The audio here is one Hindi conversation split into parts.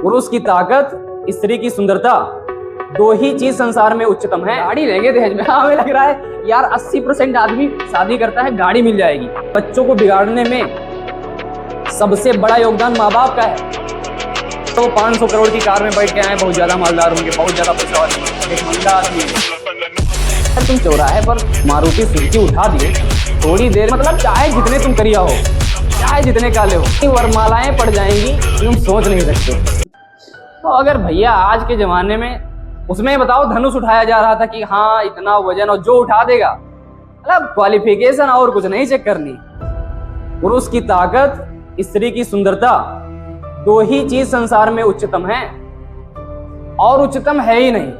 पुरुष की ताकत, स्त्री की सुंदरता, दो ही चीज संसार में उच्चतम है। गाड़ी लेंगे दहेज में। हमें लग रहा है यार 80% आदमी शादी करता है गाड़ी मिल जाएगी। बच्चों को बिगाड़ने में सबसे बड़ा योगदान माँ बाप का है। तो 500 करोड़ की कार में बैठ के आए, बहुत ज्यादा मालदार होंगे, बहुत ज्यादा पैसा वाले, एक मंदा आदमी है। तुम चौराहे पर मारुति सुजुकी उठा दिए, थोड़ी देर मतलब चाहे जितने तुम करिया हो, चाहे जितने काले हो, वरमालाएं पड़ जाएंगी, तुम सोच नहीं सकते। तो अगर भैया आज के जमाने में उसमें बताओ धनुष उठाया जा रहा था कि हाँ इतना वजन और जो उठा देगा, मतलब क्वालिफिकेशन और कुछ नहीं चेक करनी। पुरुष की ताकत, स्त्री की सुंदरता, दो ही चीज संसार में उच्चतम है और उच्चतम है ही नहीं।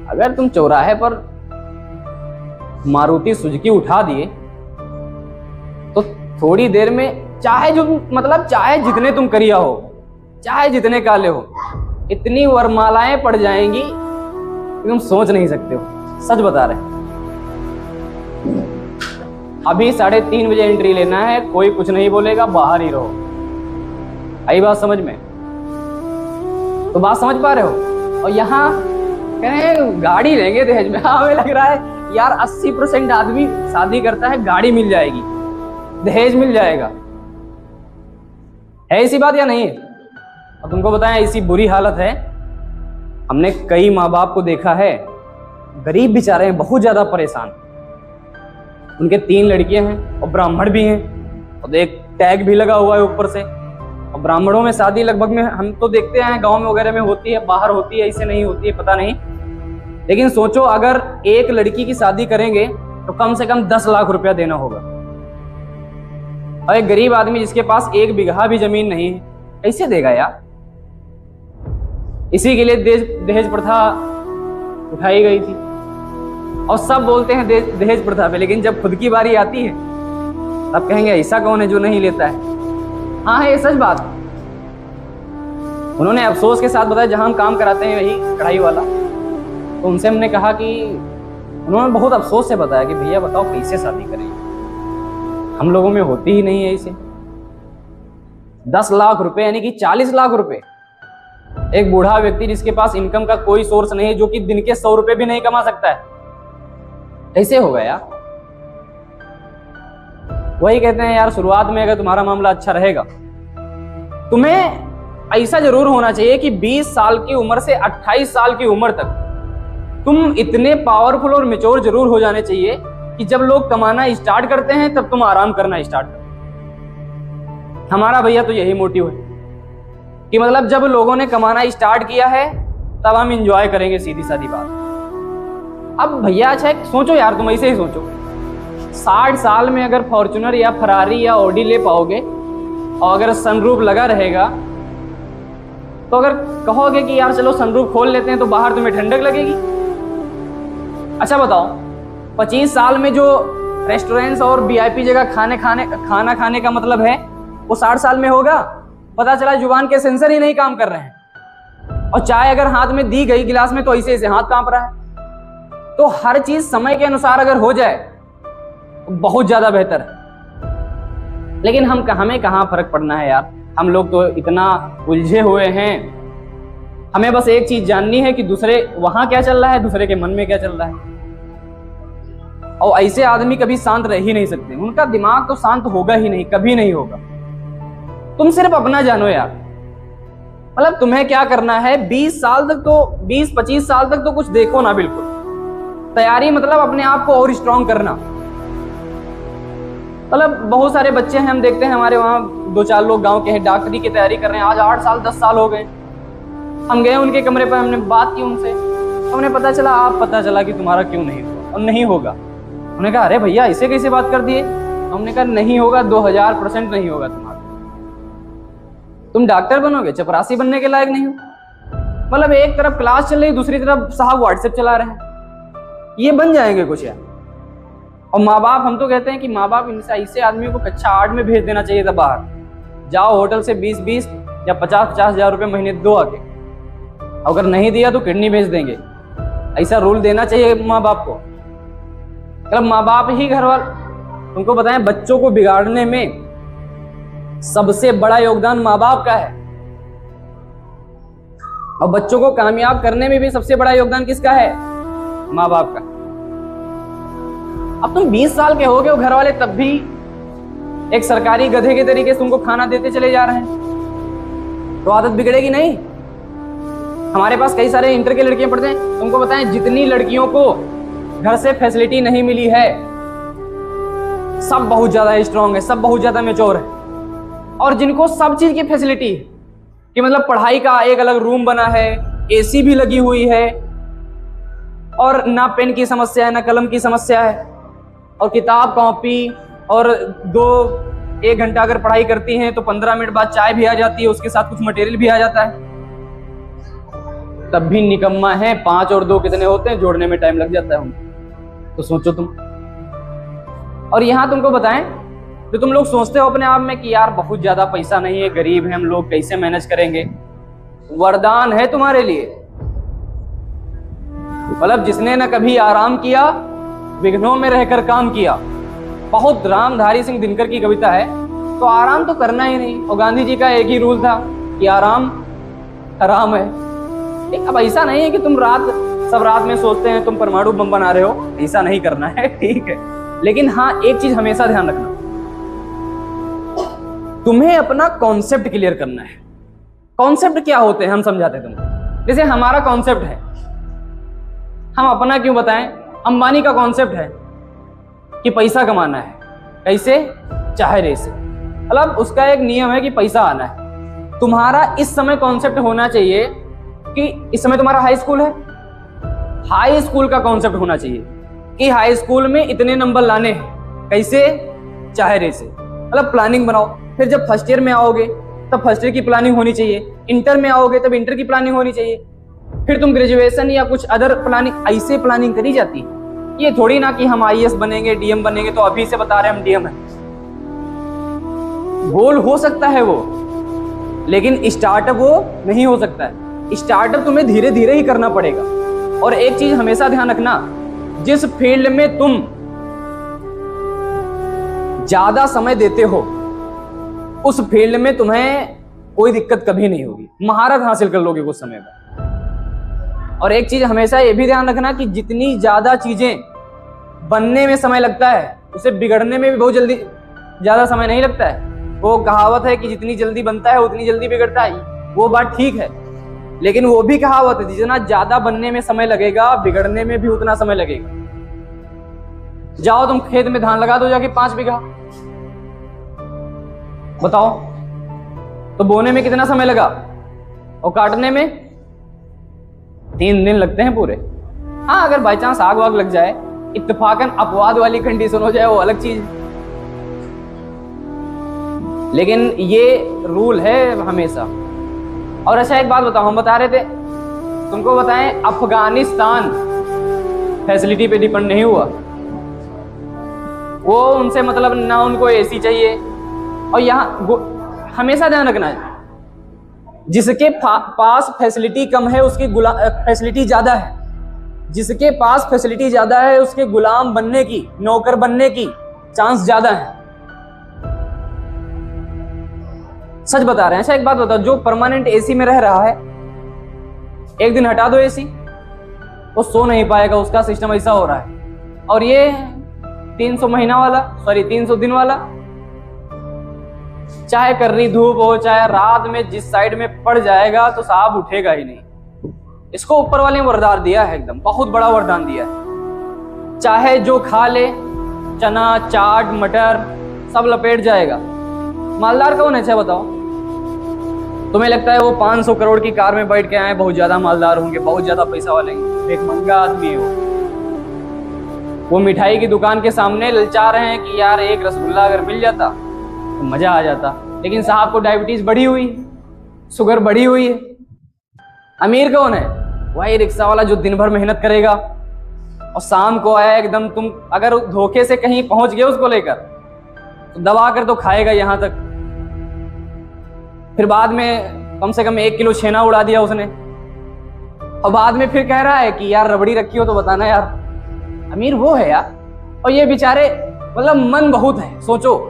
अगर तुम चौराहे पर मारुति सुजुकी उठा दिए तो थोड़ी देर में चाहे जितने तुम करिया हो, चाहे जितने काले हो, इतनी वरमालाएं पड़ जाएंगी कि तुम सोच नहीं सकते हो। सच बता रहे। अभी 3:30 बजे एंट्री लेना है, कोई कुछ नहीं बोलेगा, बाहर ही रहो। आई बात समझ में? तो बात समझ पा रहे हो? और यहाँ कह रहे हैं गाड़ी लेंगे दहेज में। हमें लग रहा है यार 80% आदमी शादी करता है गाड़ी मिल जाएगी, दहेज मिल जाएगा। है ऐसी बात या नहीं है? और तुमको बताएं ऐसी बुरी हालत है। हमने कई माँ बाप को देखा है, गरीब बेचारे हैं, बहुत ज्यादा परेशान। उनके 3 लड़कियां हैं और ब्राह्मण भी हैं, और एक टैग भी लगा हुआ है ऊपर से। और ब्राह्मणों में शादी लगभग में हम तो देखते हैं गांव में वगैरह में होती है, बाहर होती है, ऐसे नहीं होती है पता नहीं। लेकिन सोचो अगर एक लड़की की शादी करेंगे तो कम से कम 10 लाख रुपया देना होगा। और एक गरीब आदमी जिसके पास 1 बीघा भी जमीन नहीं है, कैसे देगा यार? इसी के लिए दहेज प्रथा उठाई गई थी। और सब बोलते हैं दहेज प्रथा पे, लेकिन जब खुद की बारी आती है तब कहेंगे ऐसा कौन है जो नहीं लेता है। हाँ है ये सच बात। उन्होंने अफसोस के साथ बताया, जहां हम काम कराते हैं वही कढ़ाई वाला, तो उनसे हमने कहा कि उन्होंने बहुत अफसोस से बताया कि भैया बताओ कैसे शादी करें, हम लोगों में होती ही नहीं है ऐसे। 10 लाख रुपए यानी कि 40 लाख रुपए। एक बूढ़ा व्यक्ति जिसके पास इनकम का कोई सोर्स नहीं है, जो कि दिन के 100 रुपए भी नहीं कमा सकता है, कैसे होगा यार? वही कहते हैं यार, शुरुआत में अगर तुम्हारा मामला अच्छा रहेगा, तुम्हें ऐसा जरूर होना चाहिए कि 20 साल की उम्र से 28 साल की उम्र तक तुम इतने पावरफुल और मैच्योर जरूर हो जाने चाहिए कि जब लोग कमाना स्टार्ट करते हैं तब तुम आराम करना स्टार्ट करो। हमारा भैया तो यही मोटिव है कि मतलब जब लोगों ने कमाना स्टार्ट किया है तब हम एंजॉय करेंगे, सीधी सादी बात। अब भैया अच्छा सोचो यार, तुम ऐसे ही सोचो, 60 साल में अगर फॉर्च्यूनर या फरारी या ऑडी ले पाओगे और अगर सनरूफ लगा रहेगा, तो अगर कहोगे कि यार चलो सनरूफ खोल लेते हैं तो बाहर तुम्हें ठंडक लगेगी। अच्छा बताओ, 25 साल में जो रेस्टोरेंट्स और वीआईपी जगह खाना खाने का मतलब है, वो 60 साल में होगा? पता चला जुबान के सेंसर ही नहीं काम कर रहे हैं। और चाय अगर हाथ में दी गई गिलास में तो ऐसे ऐसे हाथ कांप रहा है। तो हर चीज समय के अनुसार अगर हो जाए तो बहुत ज्यादा बेहतर है। लेकिन हमें कहाँ फर्क पड़ना है यार? हम लोग तो इतना उलझे हुए हैं। हमें बस एक चीज जाननी है कि दूसरे वहां क्या चल रहा है, दूसरे के मन में क्या चल रहा है। और ऐसे आदमी कभी शांत रह ही नहीं सकते, उनका दिमाग तो शांत होगा ही नहीं, कभी नहीं होगा। तुम सिर्फ अपना जानो यार, मतलब तुम्हें क्या करना है 20 साल तक तो 20-25 साल तक तो कुछ देखो ना, बिल्कुल तैयारी, मतलब अपने आप को और स्ट्रांग करना। मतलब बहुत सारे बच्चे हैं, हम देखते हैं हमारे वहाँ 2-4 लोग गांव के हैं, डॉक्टरी की तैयारी कर रहे हैं, आज 8 साल 10 साल हो गए। हम गए उनके कमरे पर, हमने बात की उनसे, हमने पता चला कि तुम्हारा क्यों नहीं हुआ और नहीं होगा। उन्होंने कहा अरे भैया ऐसे कैसे बात कर दिए? हमने कहा नहीं होगा, 2000% नहीं होगा तुम्हारा। तुम डॉक्टर बनोगे, चपरासी बनने के लायक नहीं हो। मतलब एक तरफ क्लास चल रही, दूसरी तरफ साहब व्हाट्सएप चला रहे हैं, ये बन जाएंगे कुछ यार। और माँ बाप, हम तो कहते हैं कि माँ बाप ऐसे आदमी को कक्षा 8 में भेज देना चाहिए था बाहर। जाओ होटल से 20-20 या 50-50 हजार रुपए महीने दो आके, अगर नहीं दिया तो किडनी भेज देंगे। ऐसा रूल देना चाहिए माँ बाप को। मतलब माँ बाप ही घर वाले, तुमको बताएं बच्चों को बिगाड़ने में सबसे बड़ा योगदान माँ बाप का है। और बच्चों को कामयाब करने में भी सबसे बड़ा योगदान किसका है? माँ बाप का। अब तुम 20 साल के हो गए हो घर वाले, तब भी एक सरकारी गधे के तरीके से तुमको खाना देते चले जा रहे हैं, तो आदत बिगड़ेगी नहीं? हमारे पास कई सारे इंटर के लड़कियां पढ़ते हैं, तुमको बताएं जितनी लड़कियों को घर से फैसिलिटी नहीं मिली है, सब बहुत ज्यादा स्ट्रांग है, सब बहुत ज्यादा मैच्योर है। और जिनको सब चीज की फैसिलिटी है कि मतलब पढ़ाई का एक अलग रूम बना है, एसी भी लगी हुई है, और ना पेन की समस्या है ना कलम की समस्या है, और किताब कॉपी, और 1 घंटा अगर पढ़ाई करती हैं तो 15 मिनट बाद चाय भी आ जाती है, उसके साथ कुछ मटेरियल भी आ जाता है, तब भी निकम्मा है। 5 और 2 कितने होते हैं? जोड़ने में टाइम लग जाता है उनको। तो सोचो तुम। और यहां तुमको बताएं, तो तुम लोग सोचते हो अपने आप में कि यार बहुत ज्यादा पैसा नहीं है, गरीब है हम लोग, कैसे मैनेज करेंगे? वरदान है तुम्हारे लिए। मतलब जिसने न कभी आराम किया, विघ्नों में रहकर काम किया। बहुत रामधारी सिंह दिनकर की कविता है, तो आराम तो करना ही नहीं। और गांधी जी का एक ही रूल था कि आराम हराम है। ठीक, अब ऐसा नहीं है कि तुम सब रात में सोचते हैं तुम परमाणु बम बना रहे हो, ऐसा नहीं करना है, ठीक है। लेकिन हाँ, एक चीज हमेशा ध्यान रखना, तुम्हें अपना कॉन्सेप्ट क्लियर करना है। कॉन्सेप्ट क्या होते हैं हम समझाते हैं तुमको। जैसे हमारा कॉन्सेप्ट है, हम अपना क्यों बताएं, अंबानी का कॉन्सेप्ट है कि पैसा कमाना है, कैसे? चाहे जैसे। मतलब उसका एक नियम है कि पैसा आना है। तुम्हारा इस समय कॉन्सेप्ट होना चाहिए कि इस समय तुम्हारा हाई स्कूल है, हाई स्कूल का कॉन्सेप्ट होना चाहिए कि हाई स्कूल में इतने नंबर लाने हैं, कैसे? चाहे जैसे। मतलब प्लानिंग बनाओ। फिर जब फर्स्ट ईयर में आओगे तब फर्स्ट ईयर की प्लानिंग होनी चाहिए, इंटर में आओगे तब इंटर की प्लानिंग होनी चाहिए, फिर तुम ग्रेजुएशन या कुछ अदर प्लानिंग, ऐसे प्लानिंग करी जाती है। ये थोड़ी ना कि हम आईएएस बनेंगे, डीएम बनेंगे, तो अभी से बता रहे हैं हम डीएम है। गोल हो सकता है वो, लेकिन स्टार्टअप वो नहीं हो सकता है। स्टार्टअप तुम्हें धीरे धीरे ही करना पड़ेगा। और एक चीज हमेशा ध्यान रखना, जिस फील्ड में तुम ज्यादा समय देते हो उस फील्ड में तुम्हें कोई दिक्कत कभी नहीं होगी, महारत हासिल कर लोगे कुछ समय में। और एक चीज हमेशा ये भी ध्यान रखना कि जितनी ज्यादा चीजें बनने में समय लगता है, उसे बिगड़ने में भी बहुत जल्दी ज्यादा समय नहीं लगता है। वो कहावत है कि जितनी जल्दी बनता है उतनी जल्दी बिगड़ता है, वो बात ठीक है, लेकिन वो भी कहावत है जितना ज्यादा बनने में समय लगेगा, बिगड़ने में भी उतना समय लगेगा। जाओ तुम खेत में धान लगा दो जाके 5 बीघा, बताओ तो बोने में कितना समय लगा और काटने में 3 दिन लगते हैं पूरे। हाँ, अगर बाई चांस आग वाग लग जाए, इत्तेफाकन अपवाद वाली कंडीशन हो जाए, वो अलग चीज, लेकिन ये रूल है हमेशा। और अच्छा एक बात बताओ, हम बता रहे थे तुमको, बताएं अफगानिस्तान फैसिलिटी पे डिपेंड नहीं हुआ। वो उनसे मतलब ना उनको एसी चाहिए। और यहाँ हमेशा ध्यान रखना है, जिसके पास फैसिलिटी कम है उसकी फैसिलिटी ज्यादा है, जिसके पास फैसिलिटी ज्यादा है उसके गुलाम बनने की, नौकर बनने की चांस ज्यादा है। सच बता रहे हैं। अच्छा एक बात बताओ, जो परमानेंट एसी में रह रहा है, एक दिन हटा दो एसी, वो सो नहीं पाएगा, उसका सिस्टम ऐसा हो रहा है। और ये 300 दिन वाला, चाहे कर्री धूप हो, चाहे रात में जिस साइड में पड़ जाएगा तो साहब उठेगा ही नहीं। इसको ऊपर वाले ने वरदान दिया है, एकदम बहुत बड़ा वरदान दिया है। चाहे जो खा ले, चना चाट मटर सब लपेट जाएगा। मालदार कौन है? अच्छा बताओ, तुम्हें लगता है वो 500 करोड़ की कार में बैठ के आए, बहुत ज्यादा मालदार होंगे, बहुत ज्यादा पैसा वाले, एक महंगा आदमी हो। वो मिठाई की दुकान के सामने ललचा रहे हैं कि यार एक रसगुल्ला अगर मिल जाता तो मजा आ जाता, लेकिन साहब को डायबिटीज बढ़ी हुई, शुगर बढ़ी हुई है। अमीर कौन है? वही रिक्शा वाला जो दिन भर मेहनत करेगा और शाम को आया एकदम, तुम अगर धोखे से कहीं पहुंच गए उसको लेकर तो दबा कर तो खाएगा यहां तक, फिर बाद में कम से कम 1 किलो छेना उड़ा दिया उसने, और बाद में फिर कह रहा है कि यार रबड़ी रखी हो तो बताना यार। अमीर वो है यार। और ये बेचारे, मतलब मन बहुत है, सोचो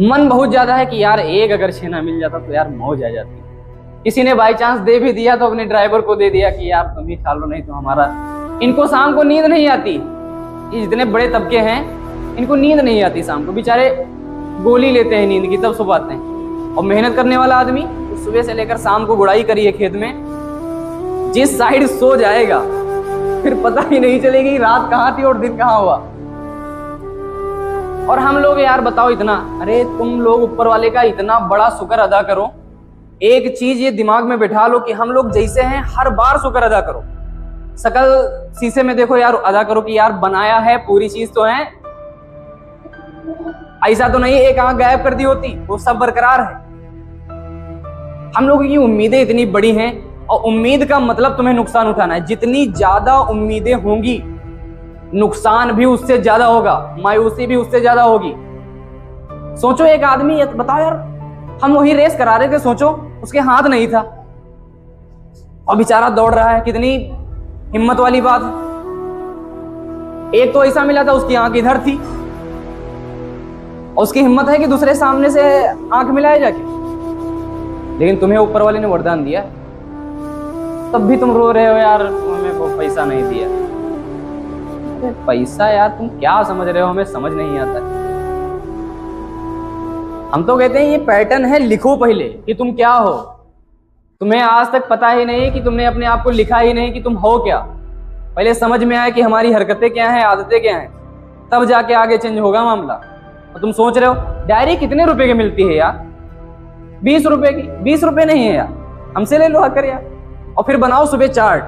मन बहुत ज्यादा है कि यार एक अगर छेना मिल जाता तो यार मौज आ जाती। किसी ने बाई चांस दे भी दिया तो अपने ड्राइवर को दे दिया कि यार तुम ही खा लो नहीं तो हमारा। इनको शाम को नींद नहीं आती, ये जितने बड़े तबके हैं इनको नींद नहीं आती शाम को, बेचारे गोली लेते हैं नींद की तब सो पाते हैं। और मेहनत करने वाला आदमी तो सुबह से लेकर शाम को गुड़ाई करिए खेत में, जिस साइड सो जाएगा फिर पता ही नहीं चलेगी रात कहाँ थी और दिन कहाँ हुआ। और हम लोग यार बताओ इतना, अरे तुम लोग ऊपर वाले का इतना बड़ा शुक्र अदा करो। एक चीज ये दिमाग में बैठा लो कि हम लोग जैसे हैं हर बार शुक्र अदा करो। शकल शीशे में देखो यार, अदा करो कि यार बनाया है, पूरी चीज तो है, ऐसा तो नहीं एक आंख गायब कर दी होती, वो सब बरकरार है। हम लोगों की उम्मीदें इतनी बड़ी हैं और उम्मीद का मतलब तुम्हें नुकसान उठाना है। जितनी ज्यादा उम्मीदें होंगी नुकसान भी उससे ज्यादा होगा, मायूसी भी उससे ज्यादा होगी। सोचो एक आदमी, बताओ यार हम वही रेस करा रहे थे, सोचो उसके हाथ नहीं था और बेचारा दौड़ रहा है, कितनी हिम्मत वाली बात है। एक तो ऐसा मिला था उसकी आंख इधर थी और उसकी हिम्मत है कि दूसरे सामने से आंख मिलाए जाके, लेकिन तुम्हें ऊपर वाले ने वरदान दिया तब भी तुम रो रहे हो यार हमें वो पैसा नहीं दिया। अरे पैसा यार तुम क्या समझ रहे हो, हमें समझ नहीं आता। हम तो कहते हैं ये पैटर्न है, लिखो पहले कि तुम क्या हो। तुम्हें आज तक पता ही नहीं कि तुमने अपने आप को लिखा ही नहीं कि तुम हो क्या। पहले समझ में आए कि हमारी हरकतें क्या हैं, आदतें क्या हैं, तब जाके आगे चेंज होगा मामला। और तुम सोच रहे हो डायरी कितने रुपए की मिलती है यार, 20 रुपए की। 20 रुपए नहीं है यार, हमसे ले लो आकर यार, और फिर बनाओ सुबह चार्ट।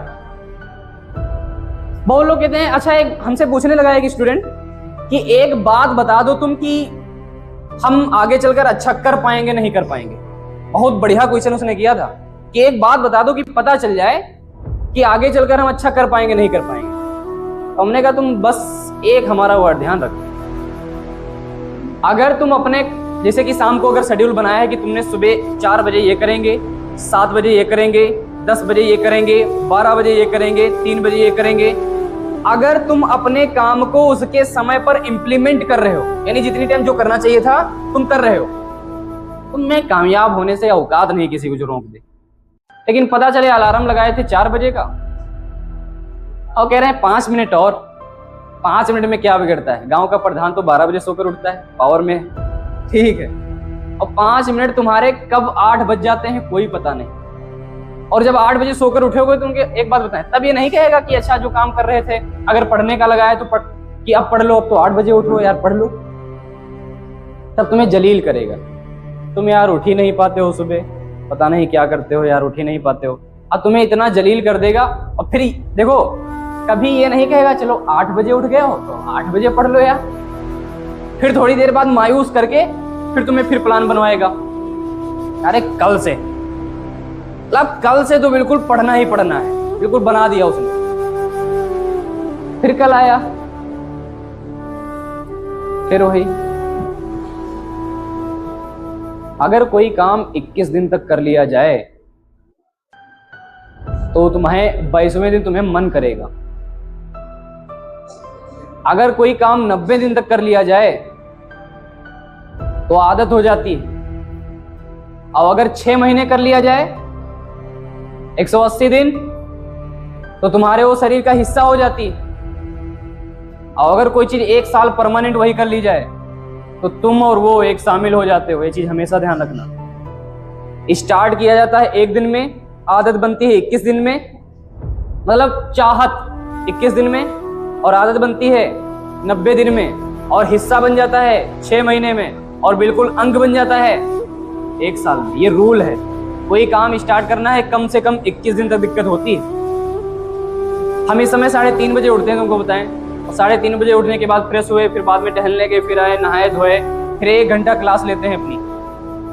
बहुत लोग कहते हैं, अच्छा एक हमसे पूछने लगा एक स्टूडेंट कि एक बात बता दो तुम कि हम आगे चलकर अच्छा कर पाएंगे नहीं कर पाएंगे। बहुत बढ़िया क्वेश्चन उसने किया था कि एक बात बता दो कि पता चल जाए कि आगे चलकर हम अच्छा कर पाएंगे नहीं कर पाएंगे। तो हमने कहा तुम बस एक हमारा वर्ड ध्यान रखो, अगर तुम अपने जैसे कि शाम को अगर शेड्यूल बनाया है कि तुमने सुबह 4 बजे ये करेंगे, 7 बजे ये करेंगे, 10 बजे ये करेंगे, 12 बजे ये करेंगे, 3 बजे ये करेंगे, अगर तुम अपने काम को उसके समय पर इंप्लीमेंट कर रहे हो, यानी जितनी टाइम जो करना चाहिए था तुम कर रहे हो, तुम्हें कामयाब होने से औकात नहीं किसी को जो रोक दे। लेकिन पता चले अलार्म लगाए थे 4 बजे का और कह रहे हैं 5 मिनट और, 5 मिनट में क्या बिगड़ता है। गांव का प्रधान तो 12 बजे सोकर उठता है, पावर में, ठीक है, और 5 मिनट तुम्हारे कब 8 बज जाते हैं कोई पता नहीं। और जब 8 बजे सोकर उठोगे तो उनके एक बात बताएं, तब ये नहीं कहेगा कि अच्छा जो काम कर रहे थे अगर पढ़ने का लगाया तो कि अब पढ़ लो, अब तो 8 बजे उठो यार पढ़ लो। तब तुम्हें जलील करेगा, तुम यार उठ ही नहीं पाते हो सुबह, पता नहीं क्या करते हो यार, उठ ही नहीं पाते हो। अब तुम्हें इतना जलील कर देगा। और फिर देखो कभी ये नहीं कहेगा चलो 8 बजे उठ गए हो तो 8 बजे पढ़ लो यार, फिर थोड़ी देर बाद मायूस करके फिर तुम्हें फिर प्लान बनवाएगा, अरे कल से, मतलब कल से तो बिल्कुल पढ़ना ही पढ़ना है, बिल्कुल बना दिया उसने। फिर कल आया, फिर वही। अगर कोई काम 21 दिन तक कर लिया जाए तो तुम्हें 22वें दिन तुम्हें मन करेगा। अगर कोई काम 90 दिन तक कर लिया जाए तो आदत हो जाती है, और अगर 6 महीने कर लिया जाए 180 दिन तो तुम्हारे वो शरीर का हिस्सा हो जाती है। और अगर कोई चीज 1 साल परमानेंट वही कर ली जाए तो तुम और वो एक शामिल हो जाते हो। ये चीज हमेशा ध्यान रखना। स्टार्ट किया जाता है 1 दिन में, आदत बनती है 21 दिन में, मतलब चाहत 21 दिन में, और आदत बनती है 90 दिन में, और हिस्सा बन जाता है 6 महीने में, और बिल्कुल अंग बन जाता है 1 साल में। ये रूल है। कोई काम स्टार्ट करना है कम से कम 21 दिन तक दिक्कत होती है। हम इस समय 3:30 बजे उठते हैं, तुमको बताएं, और 3:30 बजे उठने के बाद फ्रेश हुए, फिर बाद में टहलने गए, फिर आए, नहाए धोए, फिर 1 घंटा क्लास लेते हैं अपनी,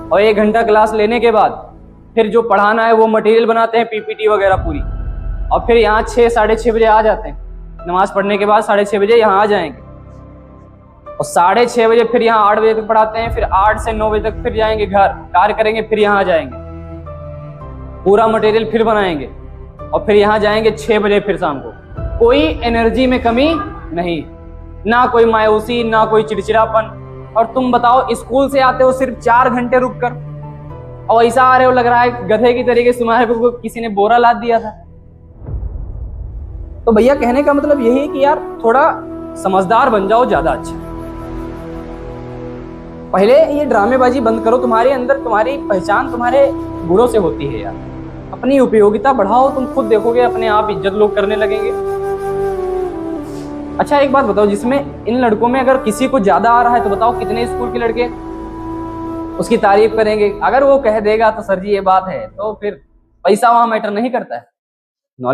और 1 घंटा क्लास लेने के बाद फिर जो पढ़ाना है वो मटेरियल बनाते हैं, पीपीटी वगैरह पूरी, और फिर यहाँ 6 साढ़े 6 बजे आ जाते हैं। नमाज पढ़ने के बाद 6:30 बजे यहाँ आ जाएंगे, और 6:30 बजे फिर यहाँ 8 बजे तक पढ़ाते हैं, फिर 8 से 9 बजे तक फिर जाएंगे घर, कार्य करेंगे, फिर यहाँ आ जाएंगे, पूरा मटेरियल फिर बनाएंगे, और फिर यहाँ जाएंगे 6 बजे फिर शाम को। कोई एनर्जी में कमी नहीं, ना कोई मायूसी, ना कोई चिड़चिड़ापन। और तुम बताओ स्कूल से आते हो सिर्फ 4 घंटे रुक कर, और ऐसा आ रहे हो, लग रहा है गधे की तरीके से तुम्हारे को किसी ने बोरा लाद दिया था। तो भैया कहने का मतलब यही है कि यार थोड़ा समझदार बन जाओ, ज्यादा अच्छा। पहले ये ड्रामेबाजी बंद करो। तुम्हारे अंदर तुम्हारी पहचान तुम्हारे गुणों से होती है यार। अपनी उपयोगिता बढ़ाओ, तुम खुद देखोगे अपने आप इज्जत लोग करने लगेंगे। अच्छा एक बात बताओ, जिसमें इन लड़कों में अगर किसी को ज्यादा आ रहा है तो बताओ कितने स्कूल के लड़के उसकी तारीफ करेंगे? अगर वो कह देगा तो सर जी ये बात है, तो फिर पैसा वहां मैटर नहीं करता है, नॉलेज